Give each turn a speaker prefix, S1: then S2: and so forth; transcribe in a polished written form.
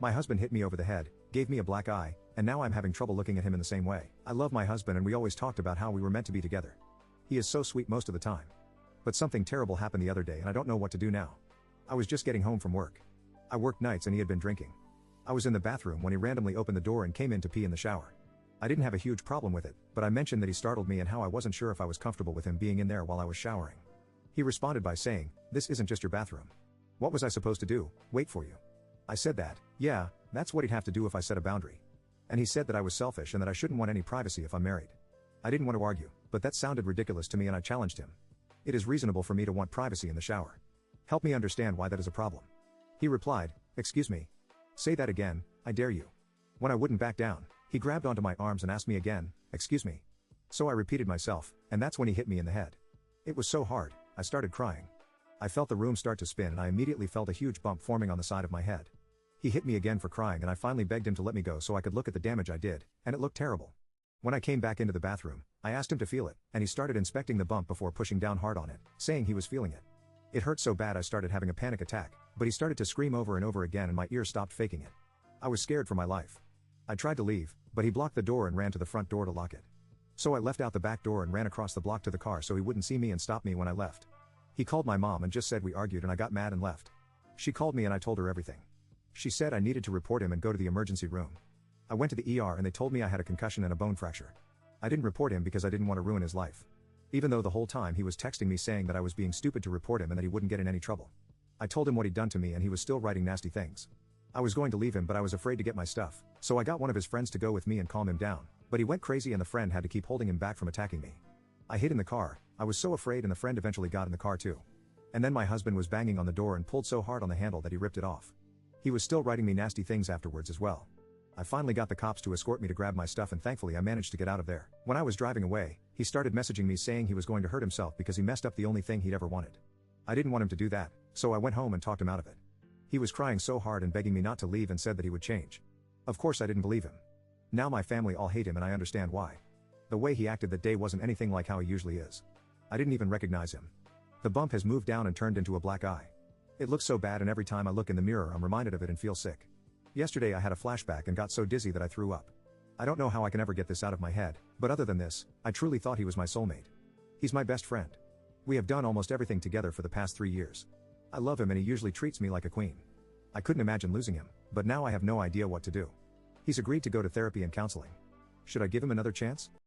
S1: My husband hit me over the head, gave me a black eye, and now I'm having trouble looking at him in the same way. I love my husband and we always talked about how we were meant to be together. He is so sweet most of the time. But something terrible happened the other day and I don't know what to do now. I was just getting home from work. I worked nights and he had been drinking. I was in the bathroom when he randomly opened the door and came in to pee in the shower. I didn't have a huge problem with it, but I mentioned that he startled me and how I wasn't sure if I was comfortable with him being in there while I was showering. He responded by saying, "This isn't just your bathroom. What was I supposed to do, wait for you?" I said that, yeah, that's what he'd have to do if I set a boundary. And he said that I was selfish and that I shouldn't want any privacy if I'm married. I didn't want to argue, but that sounded ridiculous to me and I challenged him. It is reasonable for me to want privacy in the shower. Help me understand why that is a problem. He replied, "Excuse me. Say that again, I dare you." When I wouldn't back down, he grabbed onto my arms and asked me again, "Excuse me." So I repeated myself, and that's when he hit me in the head. It was so hard, I started crying. I felt the room start to spin and I immediately felt a huge bump forming on the side of my head. He hit me again for crying and I finally begged him to let me go so I could look at the damage I did, and it looked terrible. When I came back into the bathroom, I asked him to feel it, and he started inspecting the bump before pushing down hard on it, saying he was feeling it. It hurt so bad I started having a panic attack, but he started to scream over and over again and my ears stopped faking it. I was scared for my life. I tried to leave, but he blocked the door and ran to the front door to lock it. So I left out the back door and ran across the block to the car so he wouldn't see me and stop me when I left. He called my mom and just said we argued and I got mad and left. She called me and I told her everything. She said I needed to report him and go to the emergency room. I went to the ER and they told me I had a concussion and a bone fracture. I didn't report him because I didn't want to ruin his life. Even though the whole time he was texting me saying that I was being stupid to report him and that he wouldn't get in any trouble. I told him what he'd done to me and he was still writing nasty things. I was going to leave him but I was afraid to get my stuff, so I got one of his friends to go with me and calm him down, but he went crazy and the friend had to keep holding him back from attacking me. I hid in the car, I was so afraid and the friend eventually got in the car too. And then my husband was banging on the door and pulled so hard on the handle that he ripped it off. He was still writing me nasty things afterwards as well. I finally got the cops to escort me to grab my stuff and thankfully I managed to get out of there. When I was driving away, he started messaging me saying he was going to hurt himself because he messed up the only thing he'd ever wanted. I didn't want him to do that, so I went home and talked him out of it. He was crying so hard and begging me not to leave and said that he would change. Of course I didn't believe him. Now my family all hate him and I understand why. The way he acted that day wasn't anything like how he usually is. I didn't even recognize him. The bump has moved down and turned into a black eye. It looks so bad and every time I look in the mirror I'm reminded of it and feel sick. Yesterday I had a flashback and got so dizzy that I threw up. I don't know how I can ever get this out of my head, but other than this, I truly thought he was my soulmate. He's my best friend. We have done almost everything together for the past 3 years. I love him and he usually treats me like a queen. I couldn't imagine losing him, but now I have no idea what to do. He's agreed to go to therapy and counseling. Should I give him another chance?